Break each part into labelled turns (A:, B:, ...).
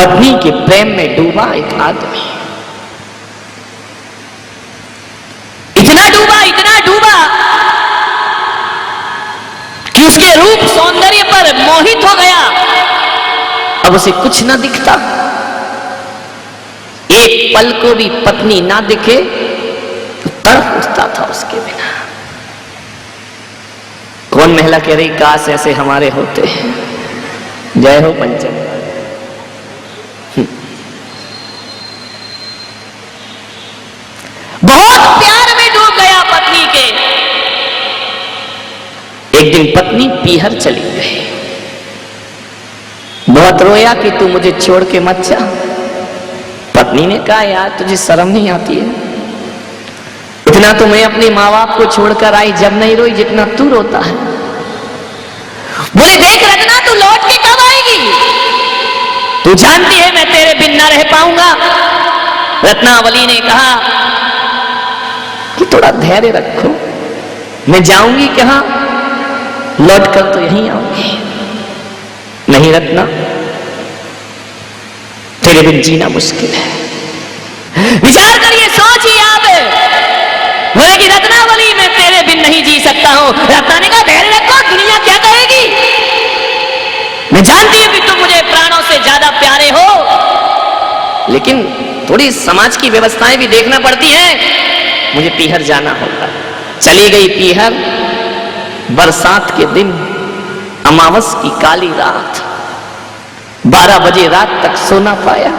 A: पत्नी के प्रेम में डूबा एक आदमी, इतना डूबा कि उसके रूप सौंदर्य पर मोहित हो गया। अब उसे कुछ ना दिखता, एक पल को भी पत्नी ना दिखे तो तड़प उठता था उसके बिना। कौन महिला कह रही काश ऐसे हमारे होते हैं। जय हो पंचम। बहुत प्यार में डूब गया पत्नी के। एक दिन पत्नी पीहर चली गई, बहुत रोया कि तू मुझे छोड़ के मत जा। पत्नी ने कहा यार तुझे शर्म नहीं आती है? इतना तो मैं अपने माँ बाप को छोड़कर आई, जब नहीं रोई जितना तू रोता है। बोले देख रत्ना तू लौट के कब आएगी? तू जानती है मैं तेरे बिन ना रह पाऊंगा। रत्नावली ने कहा कि थोड़ा धैर्य रखो, मैं जाऊंगी कहां, लौट कर तो यहीं आऊंगी। नहीं रत्ना, तेरे बिन जीना मुश्किल है। विचार करिए, सोचिए आप। बोले कि रत्नावली मैं तेरे बिन नहीं जी सकता हूं। रत्ना ने कहा धैर्य रखो, दुनिया क्या कहेगी? मैं जानती हूं कि तुम मुझे प्राणों से ज्यादा प्यारे हो, लेकिन थोड़ी समाज की व्यवस्थाएं भी देखना पड़ती हैं। मुझे पीहर जाना होगा। चली गई पीहर। बरसात के दिन, अमावस की काली रात, 12 बजे रात तक सो ना पाया।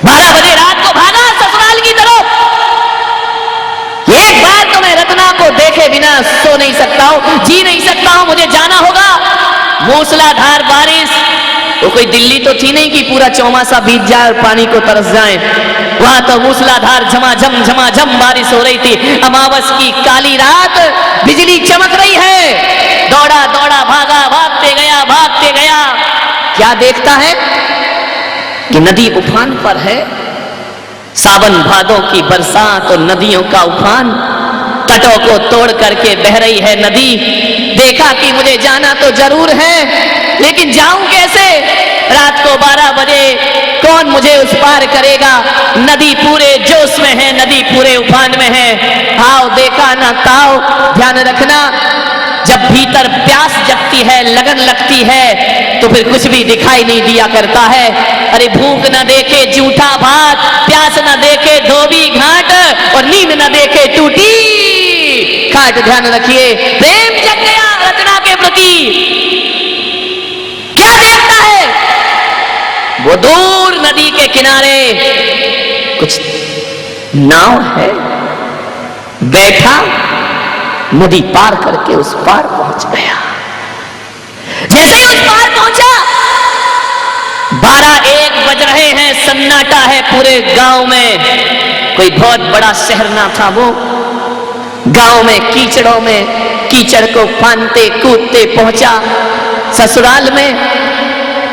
A: 12 बजे रात को भागा ससुराल की तरफ। एक बार तो मैं रत्ना को देखे बिना सो नहीं सकता हूं, जी नहीं सकता हूं, मुझे जाना होगा। मूसलाधार बारिश, वो कोई दिल्ली तो थी नहीं कि पूरा चौमासा बीत जाए और पानी को तरस जाए। वहां तो मूसलाधार झमाझम बारिश हो रही थी। अमावस की काली रात, बिजली चमक रही है। दौड़ा भागा, भागते गया। क्या देखता है कि नदी उफान पर है। सावन भादों की बरसात और नदियों का उफान, तटों को तोड़ करके बह रही है नदी। देखा कि मुझे जाना तो जरूर है, लेकिन जाऊं कैसे? रात को 12 बजे कौन मुझे उस पार करेगा? नदी पूरे जोश में है, नदी पूरे उफान में है। आओ देखा ना ताओ। ध्यान रखना, जब भीतर प्यास जगती है, लगन लगती है, तो फिर कुछ भी दिखाई नहीं दिया करता है। अरे भूख न देखे जूठा भात, प्यास न देखे धोबी घाट, और नींद न देखे टूटी खाट। ध्यान रखिए, प्रेम जग गया रत्ना के प्रति। क्या देखता है? वो दूर नदी के किनारे कुछ नाव है। बैठा, नदी पार करके उस पार पहुंच गया। जैसे ही उस पार पहुंचा, 12-1 बज रहे हैं, सन्नाटा है पूरे गांव में। कोई बहुत बड़ा शहर ना था वो। गांव में कीचड़ों में, कीचड़ को फानते कूदते पहुंचा ससुराल में।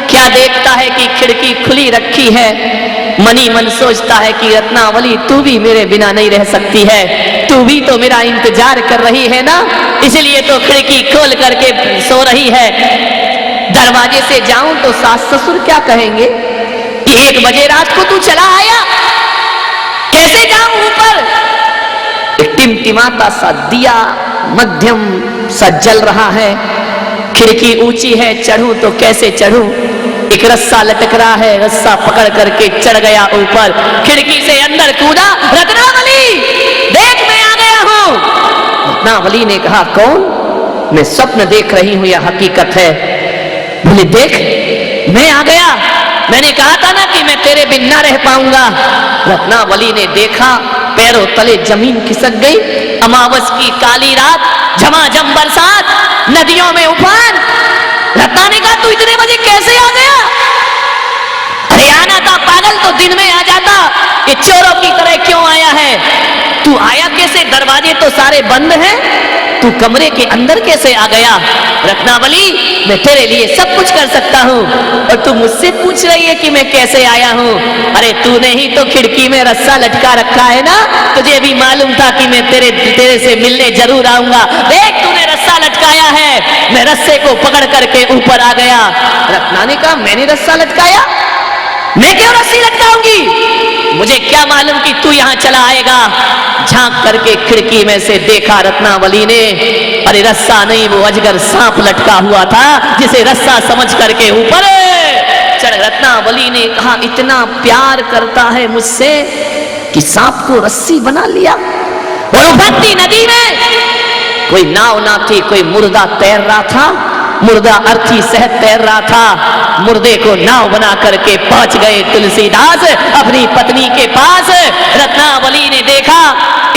A: क्या देखता है कि खिड़की खुली रखी है। मनी मन सोचता है कि रत्नावली तू भी मेरे बिना नहीं रह सकती है, तू भी तो मेरा इंतजार कर रही है ना, इसलिए तो खिड़की खोल करके सो रही है। दरवाजे से जाऊं तो सास ससुर क्या कहेंगे कि 1 बजे रात को तू चला आया? कैसे जाऊं ऊपर? एक टिमटिमाता सा दिया मध्यम सा जल रहा है। खिड़की ऊंची है, चढ़ूं तो कैसे चढ़ूं? एक रस्सा लटक रहा है, रस्सा पकड़ करके चढ़ गया ऊपर। खिड़की से अंदर कूदा। रत्नावली देख मैं आ गया हूं। रत्नावली ने कहा कौन? मैं स्वप्न देख रही हूं या हकीकत है? बोले देख मैं आ गया, मैंने कहा था ना कि मैं तेरे बिन ना रह पाऊंगा। रत्नावली ने देखा, पैरों तले जमीन खिसक गई। अमावस की काली रात, झमाझम बरसात, नदियों में उफान। रत्ना ने कहा तू इतने बजे कैसे आ गया? अरे आना था पागल, तो दिन में आ जाता। ये चोरों की तरह क्यों आया है? तू आया कैसे? दरवाजे तो सारे बंद हैं, तू कमरे के अंदर कैसे आ गया? रत्नावली मैं तेरे लिए सब कुछ कर सकता हूँ, और तू मुझसे पूछ रही है कि मैं कैसे आया हूँ? अरे तूने ही तो खिड़की में रस्सा लटका रखा है ना, तुझे भी मालूम था कि मैं तेरे से मिलने जरूर आऊंगा। देख तूने रस्सा लटकाया है, मैं रस्से को पकड़ करके ऊपर आ गया। रत्ना ने कहा मैंने रस्सा लटकाया? मुझे क्या मालूम कि तू यहां चला आएगा। झांक करके खिड़की में से देखा रत्नावली ने, अरे रस्सा नहीं, वो अजगर सांप लटका हुआ था जिसे रस्सा समझ करके ऊपर चढ़। रत्नावली ने कहा इतना प्यार करता है मुझसे कि सांप को रस्सी बना लिया। और उफनती नदी में कोई नाव ना थी, कोई मुर्दा तैर रहा था, मुर्दा अर्थी सहत तैर रहा था। मुर्दे को नाव बना करके पहुंच गए तुलसीदास अपनी पत्नी के पास। रत्नावली ने देखा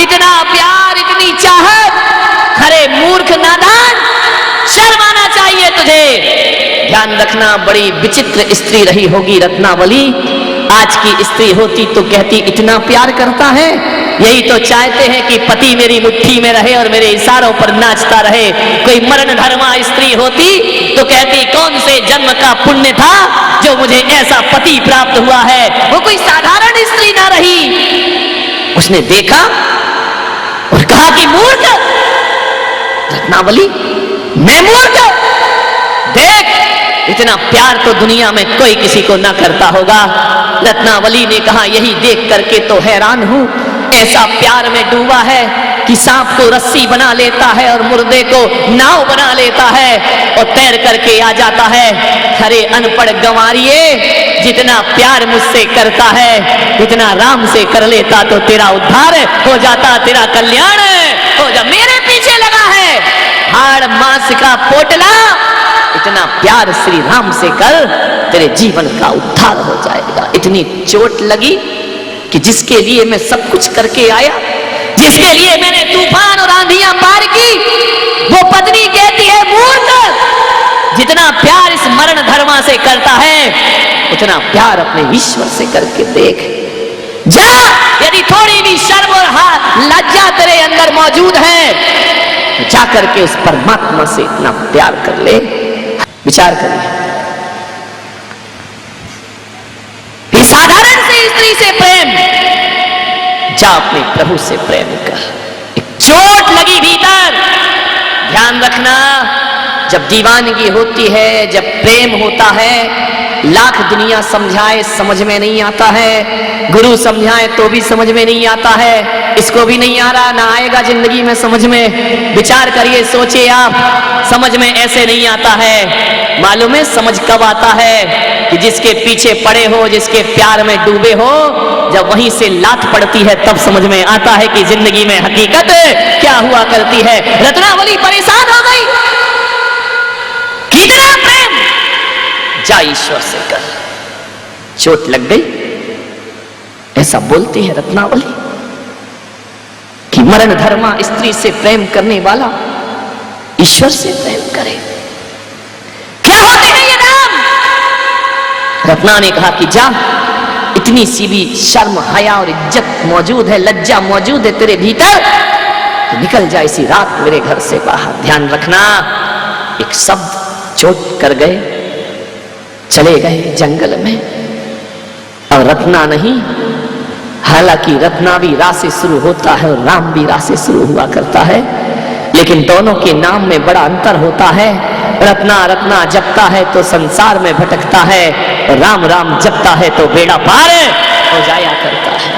A: इतना प्यार, इतनी चाहत, खरे मूर्ख नादान, शर्म आना चाहिए तुझे। ध्यान रखना, बड़ी विचित्र स्त्री रही होगी रत्नावली। आज की स्त्री होती तो कहती इतना प्यार करता है, यही तो चाहते हैं कि पति मेरी मुट्ठी में रहे और मेरे इशारों पर नाचता रहे। कोई मरण धर्मा स्त्री होती तो कहती कौन से जन्म का पुण्य था जो मुझे ऐसा पति प्राप्त हुआ है। वो कोई साधारण स्त्री ना रही। उसने देखा और कहा कि मूर्ख रत्नावली, मैं मूर्ख? देख इतना प्यार तो दुनिया में कोई किसी को ना करता होगा। रत्नावली ने कहा यही देख करके तो हैरान हूं, ऐसा प्यार में डूबा है कि सांप को रस्सी बना लेता है और मुर्दे को नाव बना लेता है और तैर करके आ जाता है। खरे अनपढ़ गंवारिये, जितना प्यार मुझसे करता है इतना राम से कर लेता तो तेरा उद्धार हो जाता, तेरा कल्याण हो जा। मेरे पीछे लगा है हाड़ मांस का पोटला, इतना प्यार श्री राम से कर, तेरे जीवन का उद्धार हो जाएगा। इतनी चोट लगी कि जिसके लिए मैं सब कुछ करके आया, जिसके लिए मैंने तूफान और आंधियां पार की, वो पत्नी कहती है मूर्ख, जितना प्यार इस मरण धर्मा से करता है उतना प्यार अपने ईश्वर से करके देख। जा, यदि थोड़ी भी शर्म और लज्जा तेरे अंदर मौजूद है तो जा करके उस परमात्मा से इतना प्यार कर ले। विचार करिए, साधारण से स्त्री से प्रेम, जा अपने प्रभु से प्रेम कर। एक चोट लगी भीतर, ध्यान रखना, जब दीवानगी होती है, जब प्रेम होता है, लाख दुनिया समझाए समझ में नहीं आता है, गुरु समझाए तो भी समझ में नहीं आता है, इसको भी नहीं आ रहा, ना आएगा जिंदगी में समझ में। विचार करिए, सोचिए आप, समझ में ऐसे नहीं आता है। मालूम है समझ कब आता है? कि जिसके पीछे पड़े हो, जिसके प्यार में डूबे हो, जब वहीं से लात पड़ती है तब समझ में आता है कि जिंदगी में हकीकत क्या हुआ करती है। रत्नावली परेशान हो गई, कितना प्रेम, जा ईश्वर से कर। चोट लग गई, ऐसा बोलती है रत्नावली कि मरण धर्मा स्त्री से प्रेम करने वाला ईश्वर से प्रेम करे। क्या होते हैं ये नाम? रत्ना ने कहा कि जा, इतनी सी भी शर्म, हया और इज्जत मौजूद है, लज्जा मौजूद है तेरे भीतर, तो निकल जा इसी रात मेरे घर से बाहर। ध्यान रखना, एक शब्द चोट कर गए, चले गए जंगल में। और रत्ना नहीं, हालांकि रत्ना भी रा से शुरू होता है और राम भी रा से शुरू हुआ करता है, लेकिन दोनों के नाम में बड़ा अंतर होता है। रत्ना रत्ना जपता है तो संसार में भटकता है, राम राम जपता है तो बेड़ा पार हो जाया करता है।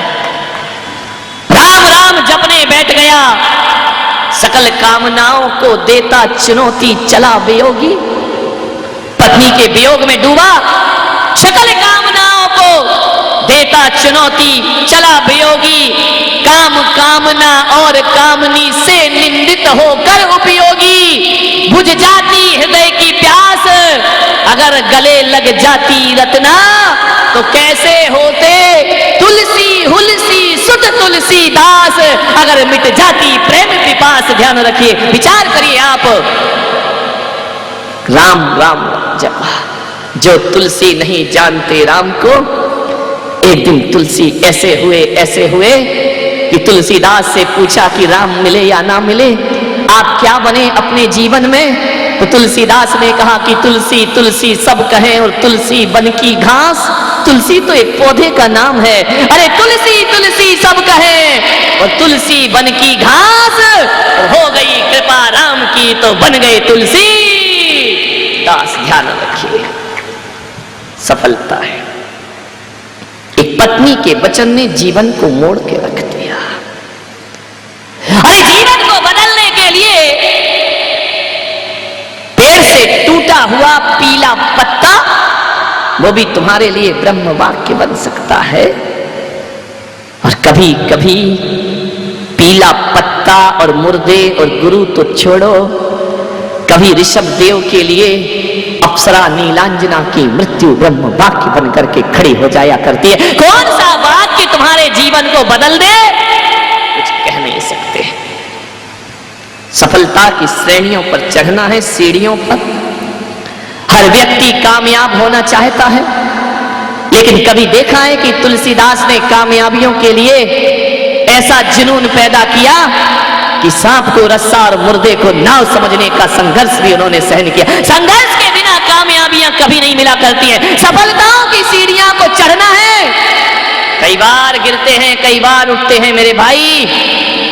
A: राम राम जपने बैठ गया, सकल कामनाओं को देता चुनौती, चला वियोगी। पत्नी के वियोग में डूबा, सकल कामनाओं को देता चुनौती, चला वियोगी। काम कामना और कामनी से निंदित होकर उपयोगी। बुझ जाती हृदय की प्यास, अगर गले लग जाती रत्ना, तो कैसे होते तुलसी हुलसी सुत तुलसीदास, अगर मिट जाती प्रेम पिपास। ध्यान रखिए, विचार करिए आप, राम राम जपा। जो तुलसी नहीं जानते राम को, एक दिन तुलसी ऐसे हुए कि तुलसीदास से पूछा कि राम मिले या ना मिले, आप क्या बने अपने जीवन में? तो तुलसीदास ने कहा कि तुलसी तुलसी सब कहें और तुलसी बन की घास। तुलसी तो एक पौधे का नाम है। अरे तुलसी तुलसी सब कहें और तुलसी बन की घास, और हो गई कृपा राम की तो बन गए तुलसी दास। ध्यान रखिए, सफलता है। एक पत्नी पत्नी के वचन ने जीवन को मोड़ के रख दिया। अरे जीवन को बदलने के लिए पेड़ से टूटा हुआ पीला पत्ता वो भी तुम्हारे लिए ब्रह्म वाक्य बन सकता है। और कभी कभी पीला पत्ता और मुर्दे और गुरु तो छोड़ो, कभी ऋषभ देव के लिए अप्सरा नीलांजना की मृत्यु ब्रह्म वाक्य बन करके खड़ी हो जाया करती है। कौन सा वाक्य तुम्हारे जीवन को बदल दे, कुछ कह नहीं सकते। सफलता की श्रेणियों पर चढ़ना है, सीढ़ियों पर। हर व्यक्ति कामयाब होना चाहता है, लेकिन कभी देखा है कि तुलसीदास ने कामयाबियों के लिए ऐसा जुनून पैदा किया कि सांप को रस्सा और मुर्दे को नाव समझने का संघर्ष भी उन्होंने सहन किया। संघर्ष के बिना कामयाबियां कभी नहीं मिला करती हैं। सफलताओं की सीढ़ियां को चढ़ना है, कई बार गिरते हैं, कई बार उठते हैं। मेरे भाई,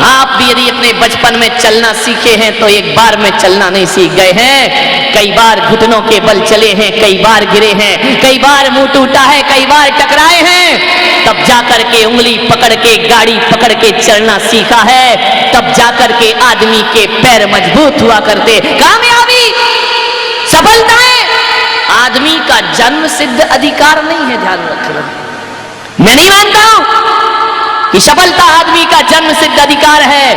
A: आप भी यदि अपने बचपन में चलना सीखे हैं तो एक बार में चलना नहीं सीख गए हैं। कई बार घुटनों के बल चले हैं, कई बार गिरे हैं, कई बार मुंह टूटा है, कई बार टकराए हैं। तब जाकर के उंगली पकड़ के गाड़ी पकड़ के चलना सीखा है, तब जाकर के आदमी के पैर मजबूत हुआ करते। कामयाबी, सफलताएं आदमी का जन्म सिद्ध अधिकार नहीं है, ध्यान रखना। मैं नहीं मानता हूं कि सफलता आदमी का जन्म सिद्ध अधिकार है।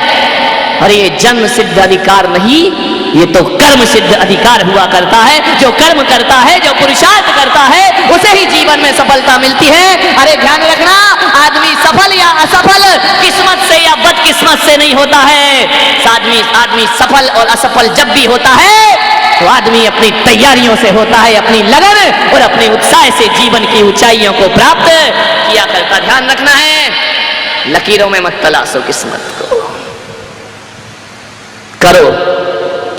A: और ये जन्म सिद्ध अधिकार नहीं, ये तो कर्म सिद्ध अधिकार हुआ करता है। जो कर्म करता है, जो पुरुषार्थ करता है, उसे ही जीवन में सफलता मिलती है। अरे ध्यान रखना, आदमी सफल या असफल किस्मत से या बदकिस्मत से नहीं होता है। आदमी सफल और असफल जब भी होता है तो आदमी अपनी तैयारियों से होता है, अपनी लगन और अपने उत्साह से जीवन की ऊंचाइयों को प्राप्त किया करता। ध्यान रखना है, लकीरों में मत तलाशो किस्मत को। करो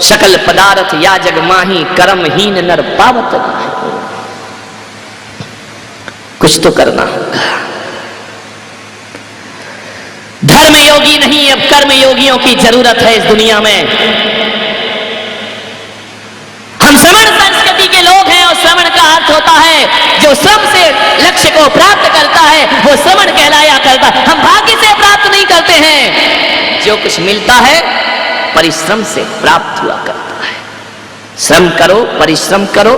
A: सकल पदार्थ या जग माही, कर्महीन नर पावत नाही। कुछ तो करना होगा। धर्म योगी नहीं, अब कर्म योगियों की जरूरत है इस दुनिया में। हम श्रवण संस्कृति के लोग हैं और श्रवण का अर्थ होता है जो श्रम से लक्ष्य को प्राप्त करता है वो श्रवण कहलाया करता है। हम भाग्य से प्राप्त नहीं करते हैं, जो कुछ मिलता है परिश्रम से प्राप्त हुआ करता है। श्रम करो, परिश्रम करो,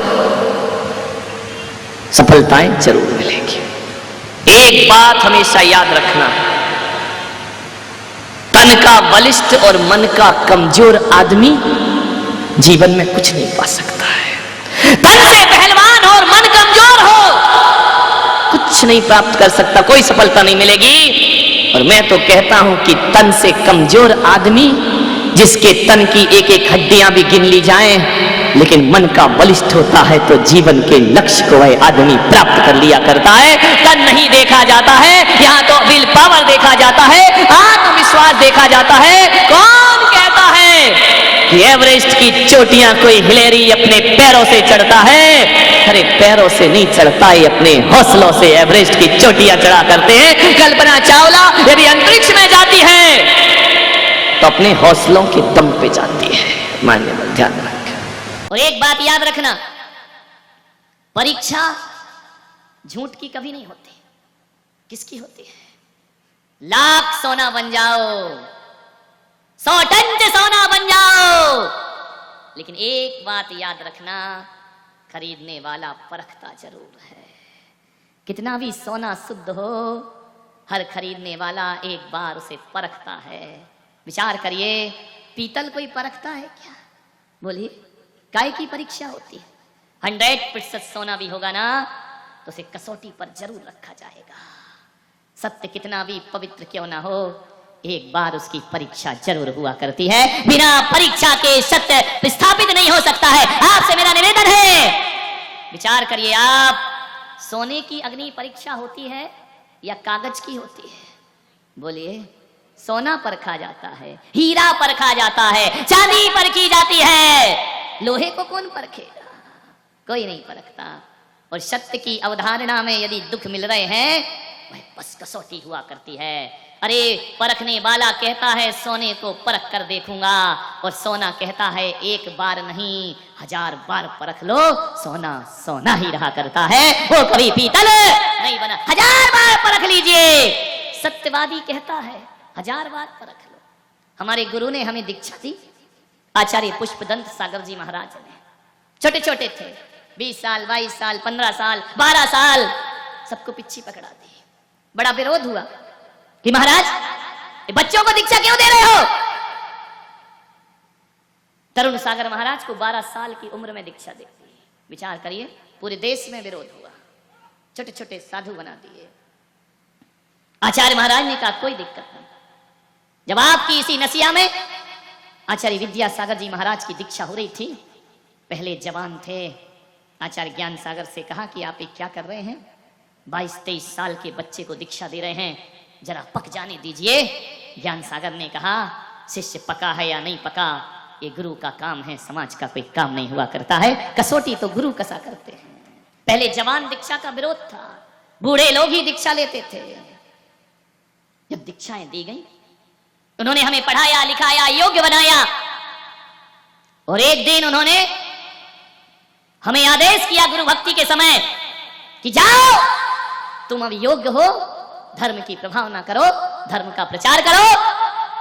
A: सफलताएं जरूर मिलेगी। एक बात हमेशा याद रखना, तन का बलिष्ठ और मन का कमजोर आदमी जीवन में कुछ नहीं पा सकता है। तन से पहलवान और मन कमजोर हो, कुछ नहीं प्राप्त कर सकता, कोई सफलता नहीं मिलेगी। और मैं तो कहता हूं कि तन से कमजोर आदमी, जिसके तन की एक एक हड्डियां भी गिन ली जाएं, लेकिन मन का बलिष्ठ होता है तो जीवन के लक्ष्य को वह आदमी प्राप्त कर लिया करता है। तन नहीं देखा जाता है, यहाँ तो विल पावर देखा जाता है, आत्मविश्वास देखा जाता है। कौन कहता है कि एवरेस्ट की चोटियां कोई हिलेरी अपने पैरों से चढ़ता है? अरे पैरों से नहीं चढ़ता, ये अपने हौसलों से एवरेस्ट की चोटियां चढ़ा करते हैं। कल्पना चावला यदि अंतरिक्ष में जाती है तो अपने हौसलों के दम पे जाती है। मान्य ध्यान रख। और एक बात याद रखना, परीक्षा झूठ की कभी नहीं होती। किसकी होती है? लाख सोना बन जाओ, 100 टन से सोना बन जाओ, लेकिन एक बात याद रखना, खरीदने वाला परखता जरूर है। कितना भी सोना शुद्ध हो, हर खरीदने वाला एक बार उसे परखता है। विचार करिए, पीतल कोई परखता है क्या? बोलिए, काय की परीक्षा होती है? 100% सोना भी होगा ना तो उसे कसौटी पर जरूर रखा जाएगा। सत्य कितना भी पवित्र क्यों ना हो, एक बार उसकी परीक्षा जरूर हुआ करती है। बिना परीक्षा के सत्य स्थापित नहीं हो सकता है। आपसे मेरा निवेदन है, विचार करिए, आप सोने की अग्नि परीक्षा होती है या कागज की होती है? बोलिए। सोना परखा जाता है, हीरा परखा जाता है, चांदी परखी जाती है, लोहे को कौन परखेगा? कोई नहीं परखता। और सत्य की अवधारणा में यदि दुख मिल रहे हैं
B: वह बस कसौटी हुआ करती है। अरे परखने वाला कहता है सोने को परख कर देखूंगा, और सोना कहता है एक बार नहीं 1000 बार परख लो, सोना सोना ही रहा करता है, वो कभी पीतल नहीं बना। 1000 बार परख लीजिए, सत्यवादी कहता है 1000 बार परख लो। हमारे गुरु ने हमें दीक्षा दी, आचार्य पुष्पदंत सागर जी महाराज ने। छोटे छोटे थे, 20 साल 22 साल 15 साल 12 साल, सबको पिच्छी पकड़ा दी। बड़ा विरोध हुआ कि महाराज ये बच्चों को दीक्षा क्यों दे रहे हो। तरुण सागर महाराज को 12 साल की उम्र में दीक्षा दी। विचार करिए, पूरे देश में विरोध हुआ, छोटे छोटे साधु बना दिए। आचार्य महाराज ने कहा कोई दिक्कत नहीं। जब आपकी इसी नसिया में आचार्य विद्यासागर जी महाराज की दीक्षा हो रही थी, पहले जवान थे, आचार्य ज्ञान सागर से कहा कि आप ये क्या कर रहे हैं, 22-23 साल के बच्चे को दीक्षा दे रहे हैं, जरा पक जाने दीजिए। ज्ञान सागर ने कहा शिष्य पका है या नहीं पका, ये गुरु का काम है, समाज का कोई काम नहीं हुआ करता है, कसौटी तो गुरु कसा करते हैं। पहले जवान दीक्षा का विरोध था, बूढ़े लोग ही दीक्षा लेते थे। जब दीक्षाएं दी गई, उन्होंने हमें पढ़ाया लिखाया, योग्य बनाया, और एक दिन उन्होंने हमें आदेश किया गुरु भक्ति के समय कि जाओ तुम अब योग्य हो, धर्म की प्रभावना करो, धर्म का प्रचार करो,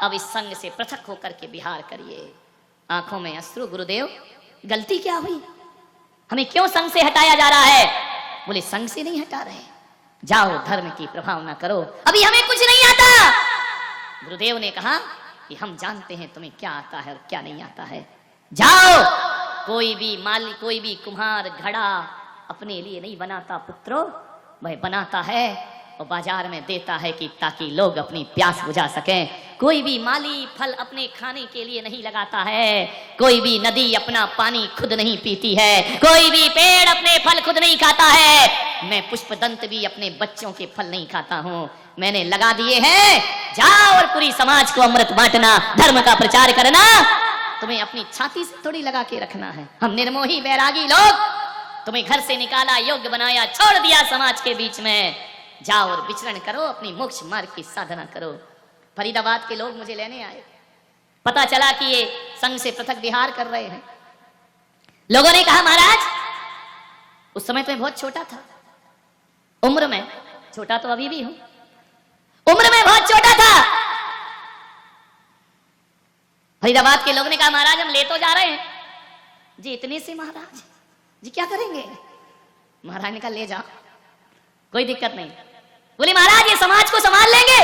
B: अब इस संग से पृथक होकर के विहार करिए। आंखों में अश्रु, गुरुदेव गलती क्या हुई, हमें क्यों संग से हटाया जा रहा है। बोले संग से नहीं हटा रहे, जाओ धर्म की प्रभावना करो, अभी हमें कुछ नहीं आता। गुरुदेव ने कहा कि हम जानते हैं तुम्हें क्या आता है और क्या नहीं आता है, जाओ। कोई भी माली, कोई भी कुम्हार घड़ा अपने लिए नहीं बनाता पुत्रो, वह बनाता है और बाजार में देता है कि ताकि लोग अपनी प्यास बुझा सकें। कोई भी माली फल अपने खाने के लिए नहीं लगाता है, कोई भी नदी अपना पानी खुद नहीं पीती है, कोई भी पेड़ अपने फल खुद नहीं खाता है। मैं पुष्पदंत भी अपने बच्चों के फल नहीं खाता हूं, मैंने लगा दिए हैं, जाओ और पूरी समाज को अमृत बांटना, धर्म का प्रचार करना, तुम्हें अपनी छाती से थोड़ी लगा के रखना है। हम निर्मोही बैरागी लोग, तुम्हें घर से निकाला, योग्य बनाया, छोड़ दिया समाज के बीच में, जाओ और विचरण करो, अपनी मोक्ष मार्ग की साधना करो। फरीदाबाद के लोग मुझे लेने आए, पता चला कि ये संघ से पृथक विहार कर रहे हैं। लोगों ने कहा महाराज उस समय तो मैं बहुत छोटा था, उम्र में छोटा तो अभी भी हूं, उम्र में बहुत छोटा था। फरीदाबाद के लोग ने कहा महाराज हम ले तो जा रहे हैं जी, इतने से महाराज जी क्या करेंगे। महाराज ने कहा ले जाओ, कोई दिक्कत नहीं। बोले महाराज ये समाज को संभाल लेंगे।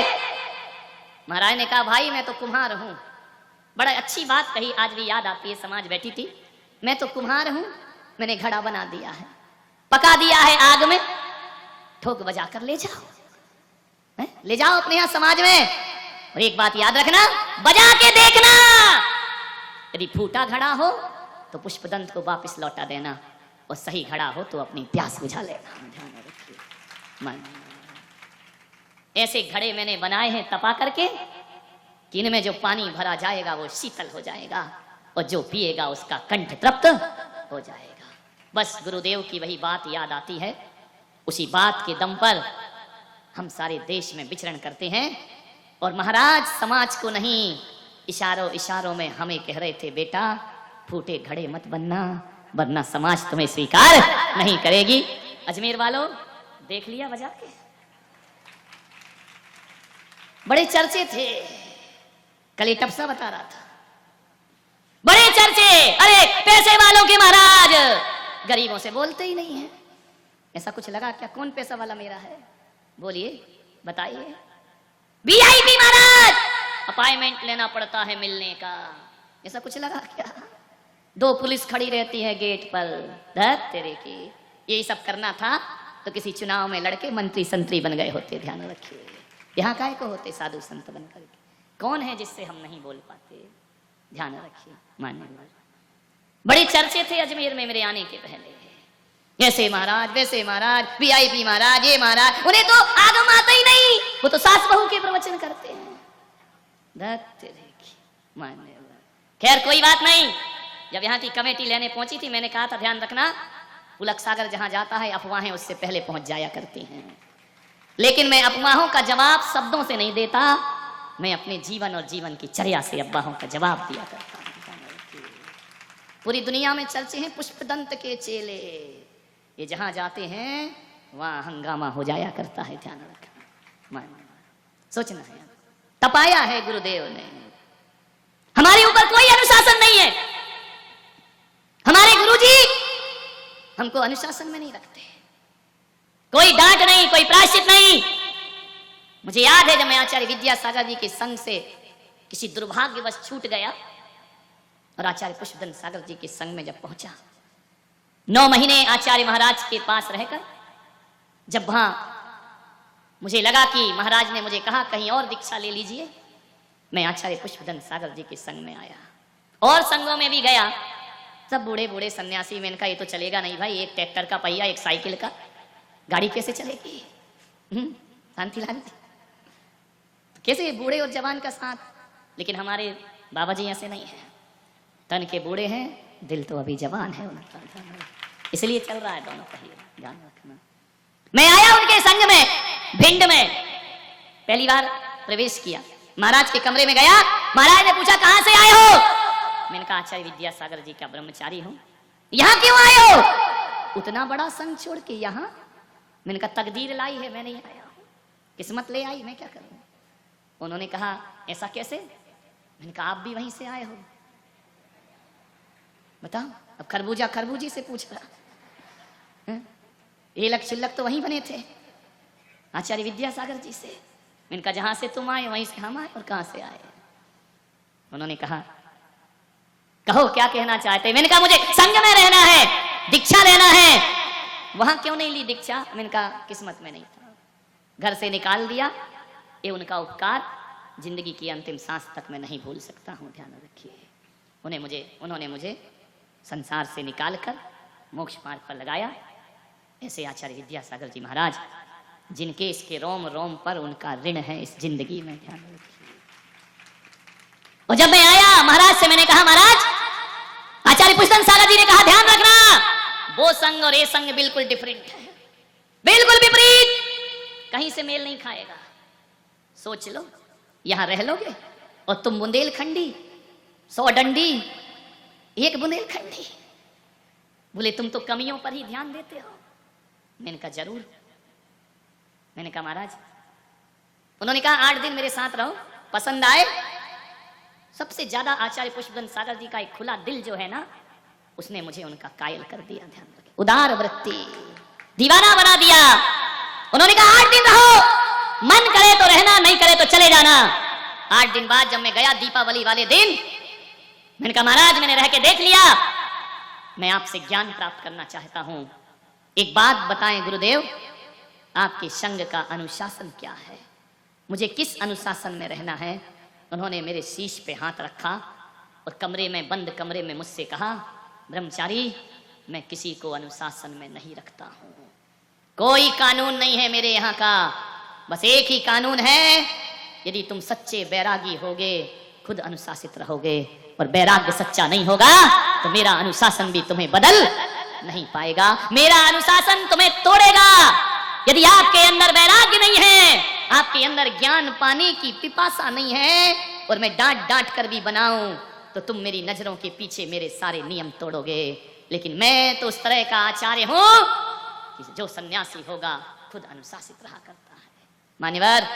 B: महाराज ने कहा भाई मैं तो कुम्हार हूं, बड़ा अच्छी बात कही, आज भी याद आती है, समाज बैठी थी, मैं तो कुम्हार हूं, मैंने घड़ा बना दिया है, पका दिया है आग में, ठोक बजा कर ले जाओ, ले जाओ अपने यहां समाज में। और एक बात याद रखना, बजा के देखना, यदि फूटा घड़ा हो तो पुष्पदंत को वापस लौटा देना, और सही घड़ा हो तो अपनी प्यास बुझा लेना। ध्यान रखिए, ऐसे घड़े मैंने बनाए हैं तपा करके कि इनमें जो पानी भरा जाएगा वो शीतल हो जाएगा, और जो पिएगा उसका कंठ तृप्त हो जाएगा। बस गुरुदेव की वही बात याद आती है, उसी बात के दम पर हम सारे देश में विचरण करते हैं। और महाराज समाज को नहीं, इशारों इशारों में हमें कह रहे थे बेटा फूटे घड़े मत बनना, वरना समाज तुम्हें स्वीकार नहीं करेगी। अजमेर वालों देख लिया बजा के, बड़े चर्चे थे, कल ये टपसा बता रहा था, बड़े चर्चे, अरे पैसे वालों के महाराज गरीबों से बोलते ही नहीं है। ऐसा कुछ लगा क्या, कौन पैसा वाला मेरा है, बोलिए बताइए। वीआईपी महाराज अपॉइंटमेंट लेना पड़ता है मिलने का, ऐसा कुछ लगा क्या। 2 पुलिस खड़ी रहती है गेट पर, धत तेरे की, यही सब करना था तो किसी चुनाव में लड़के मंत्री संतरी बन गए होते। ध्यान रखिए, यहाँ काय को होते साधु संत बन करके, कौन है जिससे हम नहीं बोल पाते। ध्यान रखिए मान्य, बड़े चर्चे थे अजमेर में मेरे आने के पहले, ऐसे महाराज वैसे महाराज, वीआईपी महाराज, ये महाराज, उन्हें तो आगम आता ही नहीं, वो तो सास बहू के प्रवचन करते हैं। खैर कोई बात नहीं, जब यहाँ की कमेटी लेने पहुंची थी मैंने कहा था ध्यान रखना, उलक सागर जहां जाता है अफवाहें उससे पहले पहुंच जाया करती हैं। लेकिन मैं अफवाहों का जवाब शब्दों से नहीं देता, मैं अपने जीवन और जीवन की चर्या से अफवाहों का जवाब दिया करता हूं। पूरी दुनिया में चर्चे हैं पुष्पदंत के चेले, ये जहां जाते हैं वहां हंगामा हो जाया करता है, ध्यान रखना, सोचना है। तपाया है गुरुदेव ने, हमारे ऊपर कोई अनुशासन नहीं है, हमारे गुरुजी हमको अनुशासन में नहीं रखते, कोई डांट नहीं, कोई प्रायश्चित नहीं। मुझे याद है जब मैं आचार्य विद्यासागर जी के संग से किसी दुर्भाग्यवश छूट गया और आचार्य पुष्पदंत सागर जी के संग में जब पहुंचा, 9 महीने आचार्य महाराज के पास रहकर, जब वहां मुझे लगा कि महाराज ने मुझे कहा कहीं और दीक्षा ले लीजिए, मैं आचार्य पुष्पदंत सागर जी के संग में आया और संगों में भी गया। सब बूढ़े बूढ़े सन्यासी, मैंने कहा ये तो चलेगा नहीं भाई, एक ट्रैक्टर का पहिया, एक साइकिल का, गाड़ी कैसे चलेगी? शांतिलाल जी कैसे बूढ़े और जवान का साथ? लेकिन हमारे बाबा जी ऐसे नहीं है, तन के बूढ़े हैं, दिल तो अभी जवान है उनका, इसलिए चल रहा है दोनों पहिए, ध्यान रखना। मैं आया उनके संग में, भिंड में पहली बार प्रवेश किया, महाराज के कमरे में गया, महाराज ने पूछा कहां से आए हो? मैंने कहा आचार्य विद्यासागर जी का ब्रह्मचारी हूं। यहां क्यों आए हो? उतना बड़ा संग छोड़ के यहां? मैंने कहा तकदीर लाई है, मैं नहीं आया हूं, किस्मत ले आई, मैं क्या करूं? उन्होंने कहा ऐसा कैसे? मैंने कहा आप भी वहीं से आए हो, बताओ। अब खरबूजा खरबूजी से पूछ रहा, ये लक चिल्लक तो वहीं बने थे आचार्य विद्यासागर जी से। मैंने कहा जहां से तुम आए वहीं से हम आए, और कहां से आए? उन्होंने कहा कहो क्या कहना चाहते? मैंने कहा मुझे संग में रहना है, दीक्षा लेना है। वहां क्यों नहीं ली दीक्षा? मैंने कहा किस्मत में नहीं था, घर से निकाल दिया, ये उनका उपकार जिंदगी की अंतिम सांस तक मैं नहीं भूल सकता हूं, ध्यान रखिए। उन्होंने मुझे संसार से निकालकर मोक्ष मार्ग पर लगाया। ऐसे आचार्य विद्यासागर जी महाराज, जिनके इसके रोम रोम पर उनका ऋण है इस जिंदगी में, ध्यान रखिए। और जब मैं आया महाराज से मैंने कहा महाराज, आचार्य पुष्पदंत सागर जी ने कहा ध्यान रखना, वो संग और ये संग बिल्कुल डिफरेंट है, बिल्कुल विपरीत, कहीं से मेल नहीं खाएगा। सोच लो, यहां रह लोगे और तुम बुंदेलखंडी, 100 डंडी, एक बुंदेलखंडी। बोले तुम तो कमियों पर ही ध्यान देते हो। मैंने कहा जरूर। मैंने कहा महाराज, उन्होंने कहा 8 दिन मेरे साथ रहो, पसंद आए? सबसे ज्यादा आचार्य पुष्पदंत सागर जी का एक खुला दिल जो है ना, उसने मुझे उनका कायल कर दिया, ध्यान रखें, उदार वृत्ति, दीवाना बना दिया। उन्होंने कहा 8 दिन रहो, मन करे तो रहना, नहीं करे तो चले जाना। 8 दिन बाद जब मैं गया दीपावली वाले दिन, मैंने कहा महाराज मैंने रह के देख लिया, मैं आपसे ज्ञान प्राप्त करना चाहता हूं, एक बात बताएं गुरुदेव, आपके संग का अनुशासन क्या है? मुझे किस अनुशासन में रहना है? उन्होंने मेरे शीश पे हाथ रखा और कमरे में, बंद कमरे में मुझसे कहा ब्रह्मचारी, मैं किसी को अनुशासन में नहीं रखता हूं, कोई कानून नहीं है मेरे यहाँ का, बस एक ही कानून है, यदि तुम सच्चे बैरागी होगे खुद अनुशासित रहोगे, और बैराग्य सच्चा नहीं होगा तो मेरा अनुशासन भी तुम्हें बदल नहीं पाएगा, मेरा अनुशासन तुम्हें तोड़ेगा। यदि आपके अंदर वैराग्य नहीं है, आपके अंदर ज्ञान पाने की पिपासा नहीं है, और मैं डांट डांट कर भी बनाऊं तो तुम मेरी नजरों के पीछे मेरे सारे नियम तोड़ोगे। लेकिन मैं तो उस तरह का आचार्य हूं कि जो सन्यासी होगा खुद अनुशासित रहा करता है। मान्यवर,